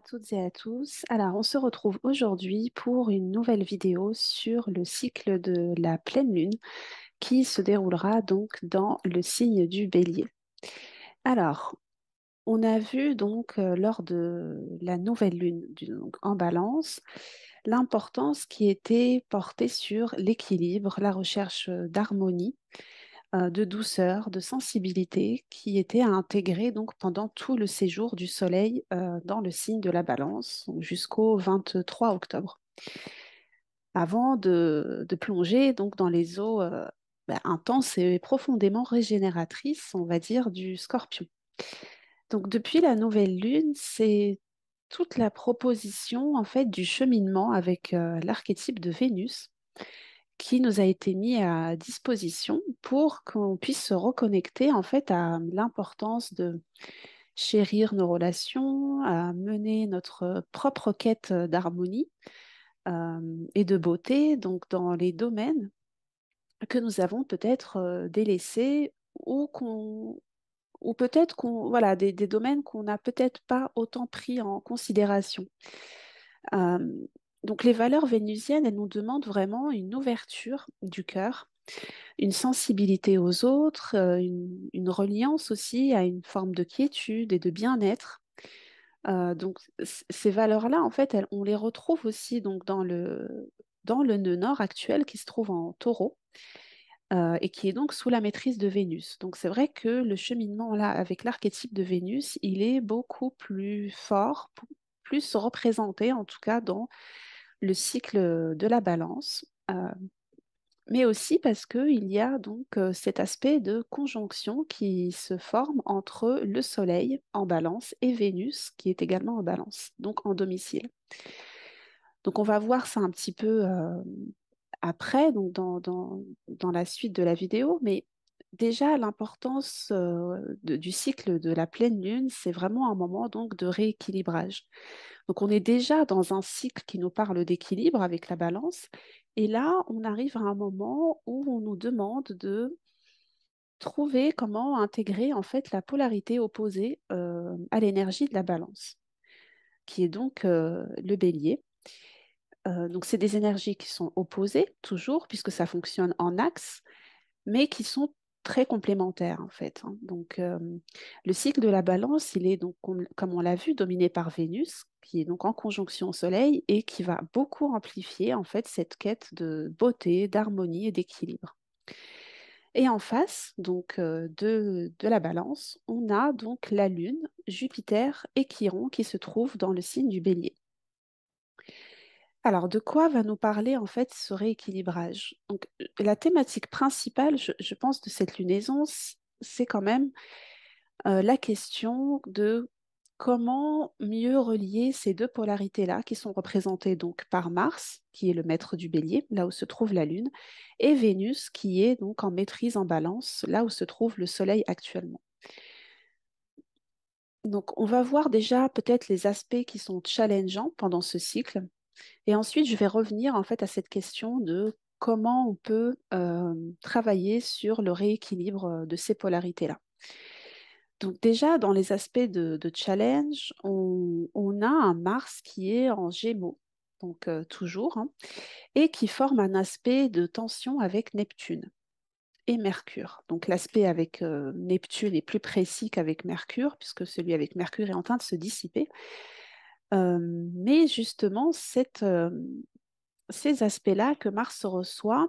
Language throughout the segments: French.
toutes et à tous. Alors, on se retrouve aujourd'hui pour une nouvelle vidéo sur le cycle de la pleine lune qui se déroulera donc dans le signe du Bélier. Alors, on a vu donc lors de la nouvelle lune donc, en Balance l'importance qui était portée sur l'équilibre, la recherche d'harmonie, de douceur, de sensibilité qui était à intégrer donc pendant tout le séjour du Soleil dans le signe de la Balance donc jusqu'au 23 octobre, avant de plonger donc dans les eaux intenses et profondément régénératrices, on va dire, du Scorpion. Donc depuis la nouvelle lune, c'est toute la proposition en fait du cheminement avec l'archétype de Vénus qui nous a été mis à disposition pour qu'on puisse se reconnecter en fait à l'importance de chérir nos relations, à mener notre propre quête d'harmonie et de beauté, donc dans les domaines que nous avons peut-être délaissés ou peut-être qu'on voilà des domaines qu'on n'a peut-être pas autant pris en considération. Euh, donc les valeurs vénusiennes, elles nous demandent vraiment une ouverture du cœur, une sensibilité aux autres, une reliance aussi à une forme de quiétude et de bien-être. Ces valeurs-là, en fait, on les retrouve aussi donc dans le nœud nord actuel qui se trouve en Taureau et qui est donc sous la maîtrise de Vénus. Donc c'est vrai que le cheminement là avec l'archétype de Vénus, il est beaucoup plus fort, plus représenté en tout cas dans le cycle de la Balance. Mais aussi parce qu'il y a donc cet aspect de conjonction qui se forme entre le Soleil en Balance et Vénus qui est également en Balance, donc en domicile. Donc on va voir ça un petit peu après, donc dans la suite de la vidéo, mais déjà l'importance du cycle de la pleine lune, c'est vraiment un moment donc de rééquilibrage. Donc on est déjà dans un cycle qui nous parle d'équilibre avec la balance, et là on arrive à un moment où on nous demande de trouver comment intégrer en fait la polarité opposée à l'énergie de la balance, qui est donc le bélier. Donc, c'est des énergies qui sont opposées toujours, puisque ça fonctionne en axe, mais qui sont très complémentaires en fait, hein. Donc, le cycle de la balance, il est donc, comme on l'a vu, dominé par Vénus, qui est donc en conjonction au Soleil et qui va beaucoup amplifier en fait cette quête de beauté, d'harmonie et d'équilibre. Et en face donc de la balance, on a donc la Lune, Jupiter et Chiron qui se trouvent dans le signe du Bélier. Alors, de quoi va nous parler en fait ce rééquilibrage? Donc, la thématique principale, je pense, de cette lunaison, c'est quand même la question de comment mieux relier ces deux polarités-là, qui sont représentées donc par Mars, qui est le maître du Bélier, là où se trouve la Lune, et Vénus, qui est donc en maîtrise en Balance, là où se trouve le Soleil actuellement. Donc, on va voir déjà peut-être les aspects qui sont challengeants pendant ce cycle. Et ensuite, je vais revenir en fait à cette question de comment on peut travailler sur le rééquilibre de ces polarités-là. Donc déjà, dans les aspects de challenge, on a un Mars qui est en Gémeaux, donc toujours, hein, et qui forme un aspect de tension avec Neptune et Mercure. Donc l'aspect avec Neptune est plus précis qu'avec Mercure, puisque celui avec Mercure est en train de se dissiper. Mais justement, ces aspects-là que Mars reçoit,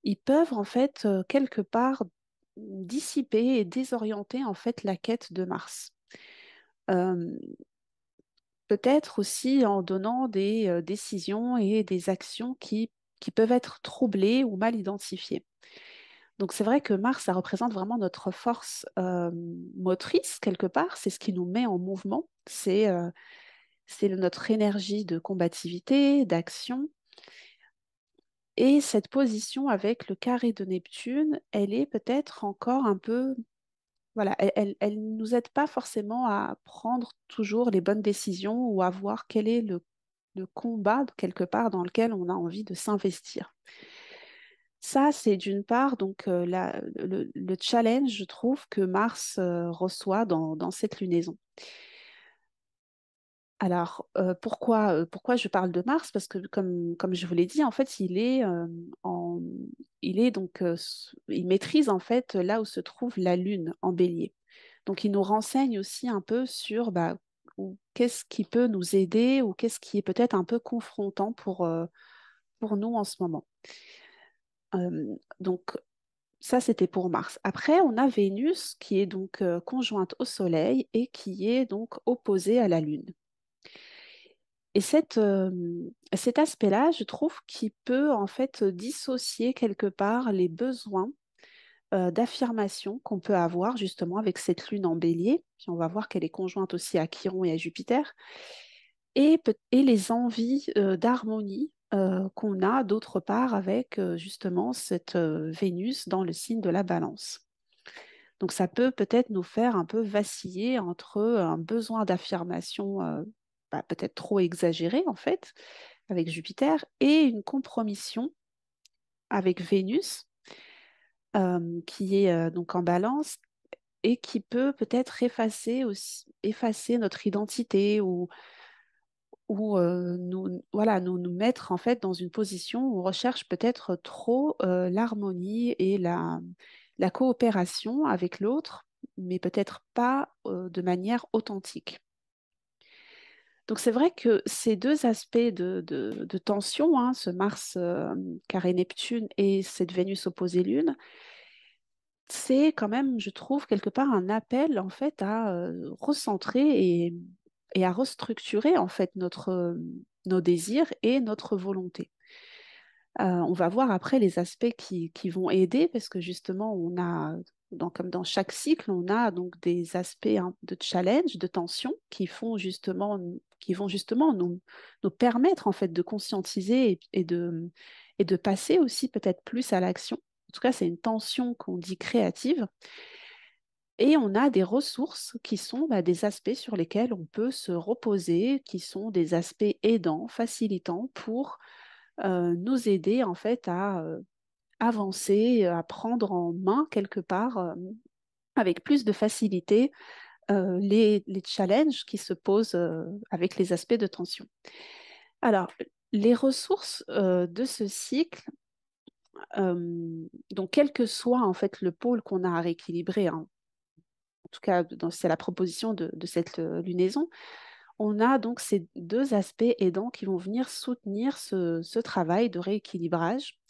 ils peuvent en fait quelque part dissiper et désorienter en fait la quête de Mars. Euh, Peut-être aussi en donnant des décisions et des actions qui peuvent être troublées ou mal identifiées. Donc c'est vrai que Mars, ça représente vraiment notre force motrice quelque part, c'est ce qui nous met en mouvement, c'est notre énergie de combativité, d'action. Et cette position avec le carré de Neptune, elle est peut-être encore un peu, voilà, elle ne nous aide pas forcément à prendre toujours les bonnes décisions ou à voir quel est le combat quelque part dans lequel on a envie de s'investir. Ça, c'est d'une part donc le challenge, je trouve, que Mars reçoit dans cette lunaison. Alors, pourquoi je parle de Mars? Parce que comme je vous l'ai dit, en fait, en, il est donc, il maîtrise en fait là où se trouve la Lune en Bélier. Donc, il nous renseigne aussi un peu sur bah, qu'est-ce qui peut nous aider ou qu'est-ce qui est peut-être un peu confrontant pour nous en ce moment. Donc, ça, c'était pour Mars. Après, on a Vénus qui est donc conjointe au Soleil et qui est donc opposée à la Lune. Et cet aspect-là, je trouve qu'il peut en fait dissocier quelque part les besoins d'affirmation qu'on peut avoir justement avec cette lune en bélier, puis on va voir qu'elle est conjointe aussi à Chiron et à Jupiter, et les envies d'harmonie qu'on a d'autre part avec justement cette Vénus dans le signe de la Balance. Donc ça peut peut-être nous faire un peu vaciller entre un besoin d'affirmation bah, peut-être trop exagéré en fait avec Jupiter et une compromission avec Vénus qui est donc en balance et qui peut peut-être effacer notre identité ou nous mettre en fait dans une position où on recherche peut-être trop l'harmonie et la coopération avec l'autre, mais peut-être pas de manière authentique. Donc c'est vrai que ces deux aspects de tension, hein, ce Mars carré Neptune et cette Vénus opposée Lune, c'est quand même, je trouve, quelque part un appel en fait à recentrer et à restructurer en fait nos désirs et notre volonté. On va voir après les aspects qui vont aider parce que justement, comme dans chaque cycle, on a donc des aspects hein, de challenge, de tension qui vont justement nous permettre en fait de conscientiser et de passer aussi peut-être plus à l'action. En tout cas, c'est une tension qu'on dit créative. Et on a des ressources qui sont bah, des aspects sur lesquels on peut se reposer, qui sont des aspects aidants, facilitants pour nous aider en fait à avancer, à prendre en main quelque part avec plus de facilité les challenges qui se posent avec les aspects de tension. Alors, les ressources de ce cycle, donc quel que soit en fait le pôle qu'on a à rééquilibrer, hein, en tout cas c'est la proposition de cette lunaison, on a donc ces deux aspects aidants qui vont venir soutenir ce travail de rééquilibrage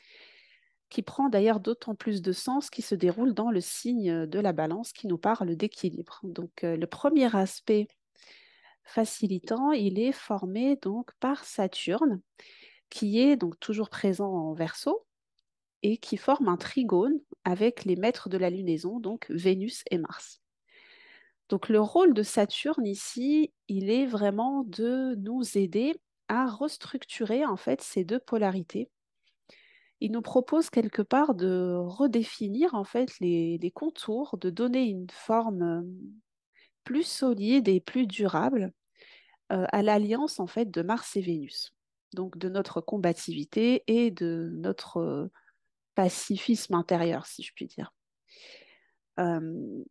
qui prend d'ailleurs d'autant plus de sens qui se déroule dans le signe de la balance qui nous parle d'équilibre. Donc le premier aspect facilitant, il est formé donc par Saturne qui est donc toujours présent en Verseau et qui forme un trigone avec les maîtres de la lunaison, donc Vénus et Mars. Donc le rôle de Saturne ici, il est vraiment de nous aider à restructurer en fait ces deux polarités. Il nous propose quelque part de redéfinir en fait les contours, de donner une forme plus solide et plus durable à l'alliance en fait de Mars et Vénus. Donc de notre combativité et de notre pacifisme intérieur, si je puis dire. Euh,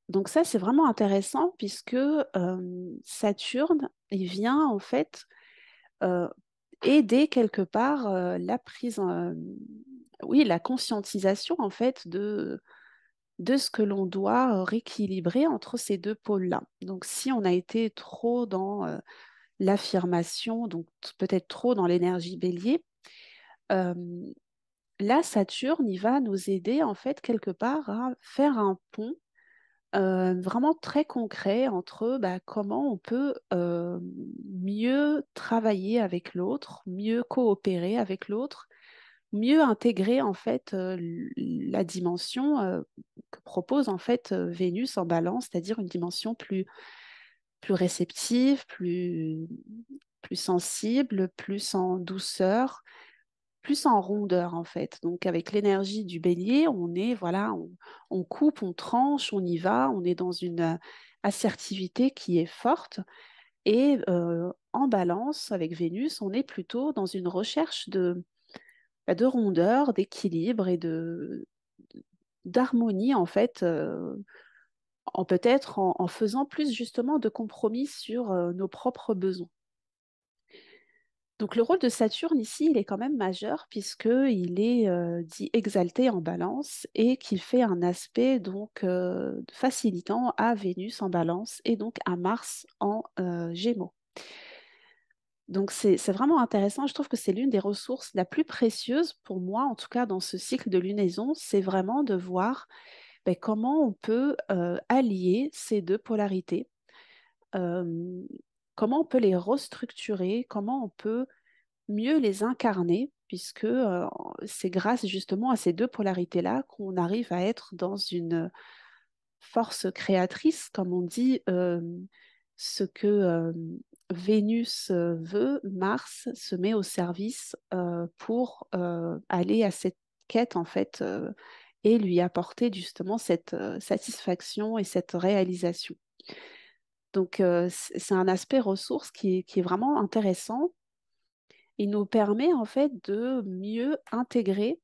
donc ça, c'est vraiment intéressant puisque Saturne, il vient en fait euh, aider quelque part la prise, oui, la conscientisation en fait de ce que l'on doit rééquilibrer entre ces deux pôles-là. Donc si on a été trop dans l'affirmation, donc peut-être trop dans l'énergie bélier, euh, là, Saturne, il va nous aider en fait quelque part à faire un pont vraiment très concret entre bah, comment on peut mieux travailler avec l'autre, mieux coopérer avec l'autre, mieux intégrer en fait la dimension que propose en fait Vénus en balance, c'est-à-dire une dimension plus réceptive, plus sensible, plus en douceur, plus en rondeur en fait. Donc avec l'énergie du bélier, on coupe, on tranche, on y va, on est dans une assertivité qui est forte. Et en balance avec Vénus, on est plutôt dans une recherche de rondeur, d'équilibre et d'harmonie en fait peut-être en faisant plus justement de compromis sur nos propres besoins. Donc le rôle de Saturne ici, il est quand même majeur puisqu'il est dit exalté en balance et qu'il fait un aspect donc facilitant à Vénus en balance et donc à Mars en Gémeaux. Donc c'est vraiment intéressant. Je trouve que c'est l'une des ressources la plus précieuse pour moi, en tout cas dans ce cycle de lunaison, c'est vraiment de voir ben, comment on peut allier ces deux polarités, euh, comment on peut les restructurer, comment on peut mieux les incarner, puisque c'est grâce justement à ces deux polarités-là qu'on arrive à être dans une force créatrice, comme on dit, ce que Vénus veut, Mars se met au service pour aller à cette quête en fait et lui apporter justement cette satisfaction et cette réalisation. Donc c'est un aspect ressource qui est vraiment intéressant. Il nous permet en fait de mieux intégrer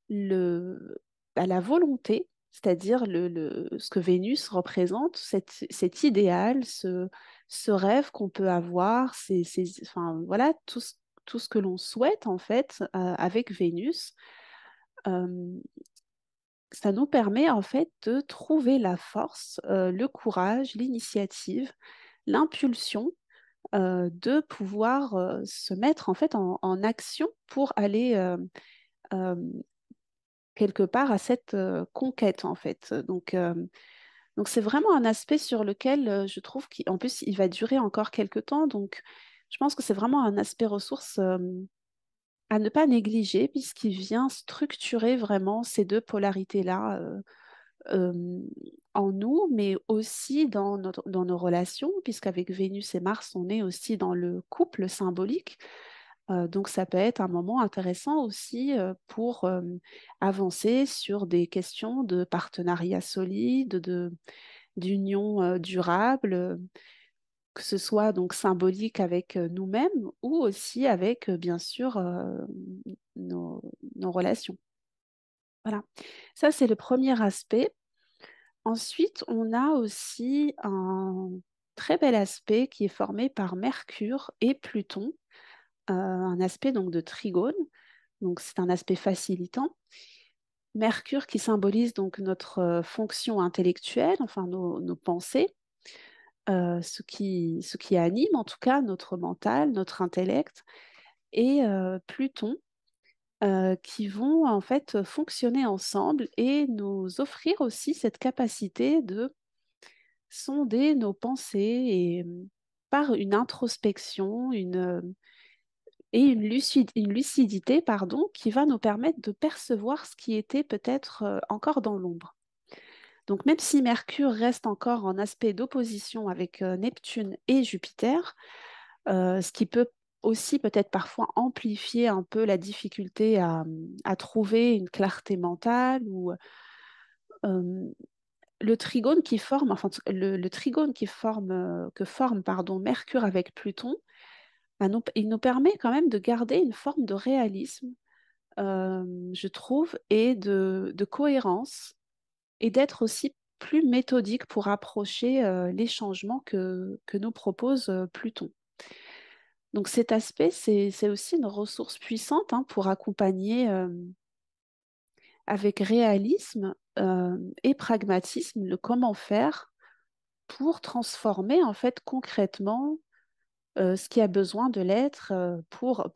la volonté, c'est-à-dire ce que Vénus représente, cet idéal, ce rêve qu'on peut avoir, enfin, voilà, tout ce que l'on souhaite en fait avec Vénus. Euh, Ça nous permet en fait de trouver la force, le courage, l'initiative, l'impulsion de pouvoir se mettre en fait en action pour aller euh, quelque part à cette conquête en fait. Donc c'est vraiment un aspect sur lequel je trouve qu'en plus il va durer encore quelques temps. Donc je pense que c'est vraiment un aspect ressource à ne pas négliger puisqu'il vient structurer vraiment ces deux polarités-là euh, en nous, mais aussi dans nos relations, puisqu'avec Vénus et Mars, on est aussi dans le couple symbolique. Donc ça peut être un moment intéressant aussi pour avancer sur des questions de partenariat solide, d'union durable, que ce soit donc symbolique avec nous-mêmes ou aussi avec bien sûr nos relations. Voilà. Ça, c'est le premier aspect. Ensuite, on a aussi un très bel aspect qui est formé par Mercure et Pluton, un aspect donc de trigone. Donc c'est un aspect facilitant. Mercure qui symbolise donc notre fonction intellectuelle, enfin nos pensées, ce qui anime en tout cas notre mental, notre intellect, et Pluton qui vont en fait fonctionner ensemble et nous offrir aussi cette capacité de sonder nos pensées et par une introspection, et une lucidité, pardon, qui va nous permettre de percevoir ce qui était peut-être encore dans l'ombre. Donc même si Mercure reste encore en aspect d'opposition avec Neptune et Jupiter, ce qui peut aussi peut-être parfois amplifier un peu la difficulté à trouver une clarté mentale ou euh, le trigone qui forme, enfin le trigone que forme pardon, Mercure avec Pluton, il nous permet quand même de garder une forme de réalisme, je trouve, et de cohérence, et d'être aussi plus méthodique pour approcher les changements que nous propose Pluton. Donc cet aspect, c'est aussi une ressource puissante hein, pour accompagner avec réalisme et pragmatisme le comment faire pour transformer en fait concrètement ce qui a besoin de l'être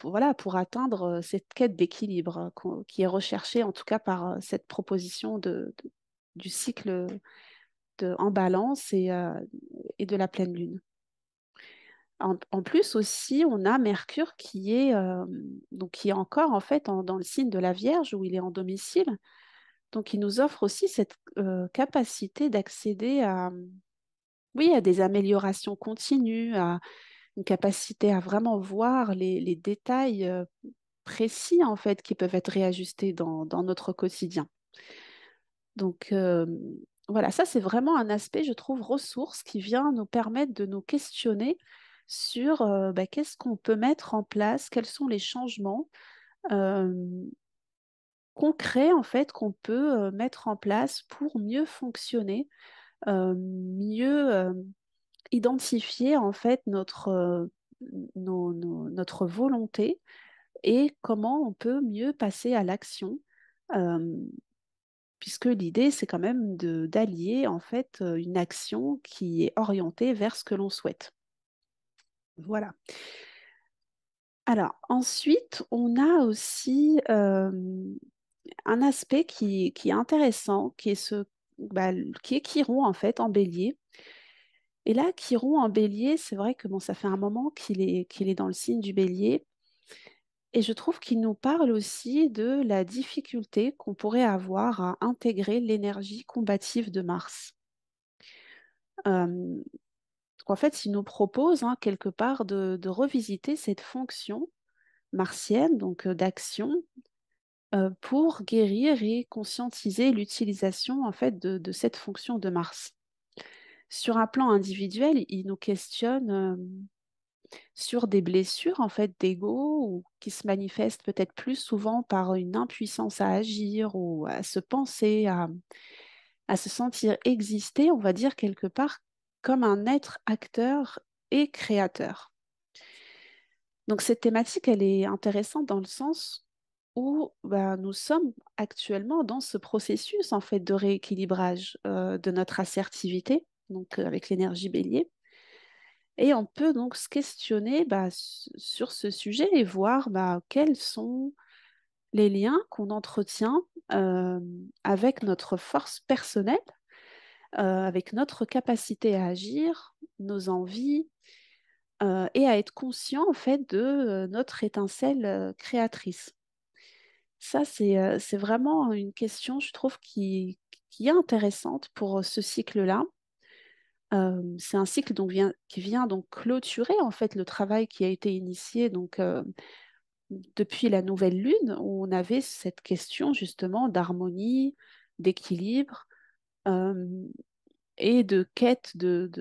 voilà, pour atteindre cette quête d'équilibre qui est recherchée en tout cas par cette proposition du cycle en balance et de la pleine lune. En plus aussi, on a Mercure qui est encore en fait dans le signe de la Vierge où il est en domicile. Donc il nous offre aussi cette capacité d'accéder oui, à des améliorations continues, à une capacité à vraiment voir les détails précis en fait qui peuvent être réajustés dans notre quotidien. Donc voilà, ça c'est vraiment un aspect, je trouve, ressource qui vient nous permettre de nous questionner sur bah, qu'est-ce qu'on peut mettre en place, quels sont les changements euh, concrets en fait qu'on peut mettre en place pour mieux fonctionner mieux identifier en fait notre volonté et comment on peut mieux passer à l'action, euh, puisque l'idée c'est quand même d'allier en fait une action qui est orientée vers ce que l'on souhaite. Voilà. Alors ensuite, on a aussi un aspect qui est intéressant, bah, qui est Chiron en fait en Bélier. Et là, Chiron en Bélier, c'est vrai que bon, ça fait un moment qu'il est dans le signe du Bélier, et je trouve qu'il nous parle aussi de la difficulté qu'on pourrait avoir à intégrer l'énergie combative de Mars. Donc en fait, il nous propose hein, quelque part de revisiter cette fonction martienne, donc d'action, pour guérir et conscientiser l'utilisation en fait de cette fonction de Mars. Sur un plan individuel, il nous questionne sur des blessures en fait d'ego ou qui se manifestent peut-être plus souvent par une impuissance à agir ou à se penser, à se sentir exister, on va dire quelque part comme un être acteur et créateur. Donc cette thématique, elle est intéressante dans le sens où bah, nous sommes actuellement dans ce processus en fait de rééquilibrage de notre assertivité, donc avec l'énergie bélier. Et on peut donc se questionner bah, sur ce sujet et voir bah, quels sont les liens qu'on entretient euh, avec notre force personnelle, avec notre capacité à agir, nos envies, et à être conscient en fait de notre étincelle créatrice. Ça, c'est vraiment une question, je trouve, qui est intéressante pour ce cycle-là. C'est un cycle donc, qui vient donc clôturer en fait le travail qui a été initié donc, depuis la nouvelle lune, où on avait cette question justement d'harmonie, d'équilibre euh, et de quête de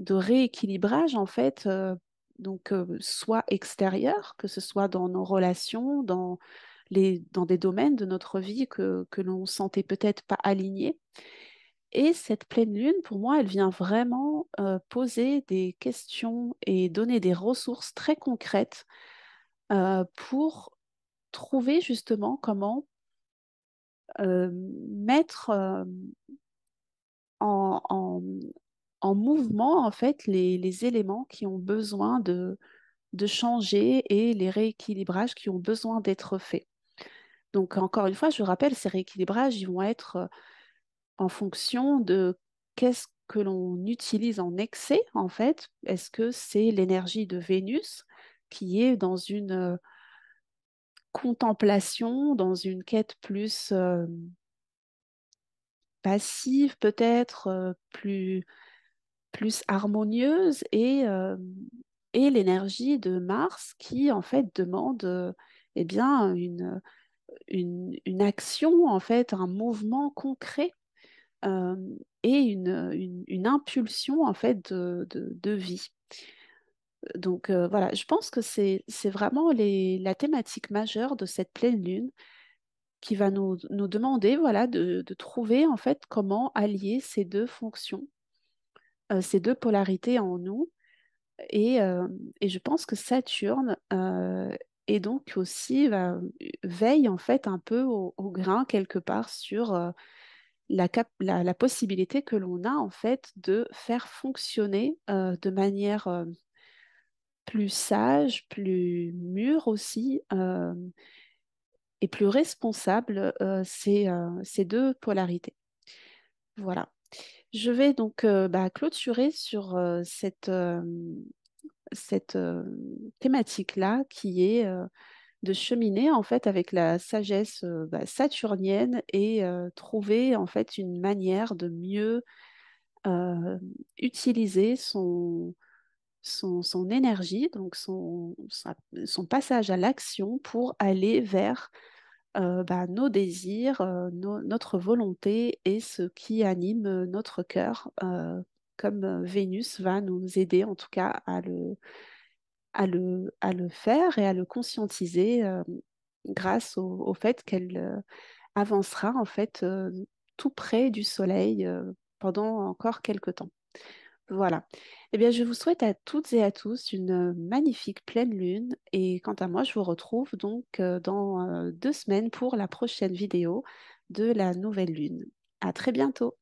rééquilibrage en fait, donc soit extérieur, que ce soit dans nos relations, dans des domaines de notre vie que l'on sentait peut-être pas alignés. Et cette pleine lune, pour moi, elle vient vraiment poser des questions et donner des ressources très concrètes pour trouver justement comment mettre en, en- en mouvement en fait les éléments qui ont besoin de changer et les rééquilibrages qui ont besoin d'être faits. Donc encore une fois, je rappelle, ces rééquilibrages, ils vont être en fonction de qu'est-ce que l'on utilise en excès, en fait. Est-ce que c'est l'énergie de Vénus qui est dans une contemplation, dans une quête plus passive, peut-être plus harmonieuse, et l'énergie de Mars qui, en fait, demande eh bien, une action, en fait, un mouvement concret euh, et une impulsion en fait de vie. Donc voilà, je pense que c'est vraiment la thématique majeure de cette pleine lune qui va nous demander voilà, de trouver en fait comment allier ces deux fonctions, ces deux polarités en nous. Et, euh, et je pense que Saturne et donc aussi veille en fait un peu au grain quelque part sur la possibilité que l'on a en fait de faire fonctionner de manière plus sage, plus mûre aussi et plus responsable ces deux polarités. Voilà. Je vais donc bah, clôturer sur cette thématique-là qui est de cheminer en fait avec la sagesse bah, saturnienne et trouver en fait une manière de mieux euh, utiliser son énergie, donc son passage à l'action pour aller vers bah, nos désirs, notre volonté et ce qui anime notre cœur, comme Vénus va nous aider en tout cas à le faire et à le conscientiser grâce au fait qu'elle avancera en fait tout près du Soleil pendant encore quelques temps. Voilà. Eh bien, je vous souhaite à toutes et à tous une magnifique pleine lune. Et quant à moi, je vous retrouve donc dans 2 semaines pour la prochaine vidéo de la nouvelle lune. À très bientôt.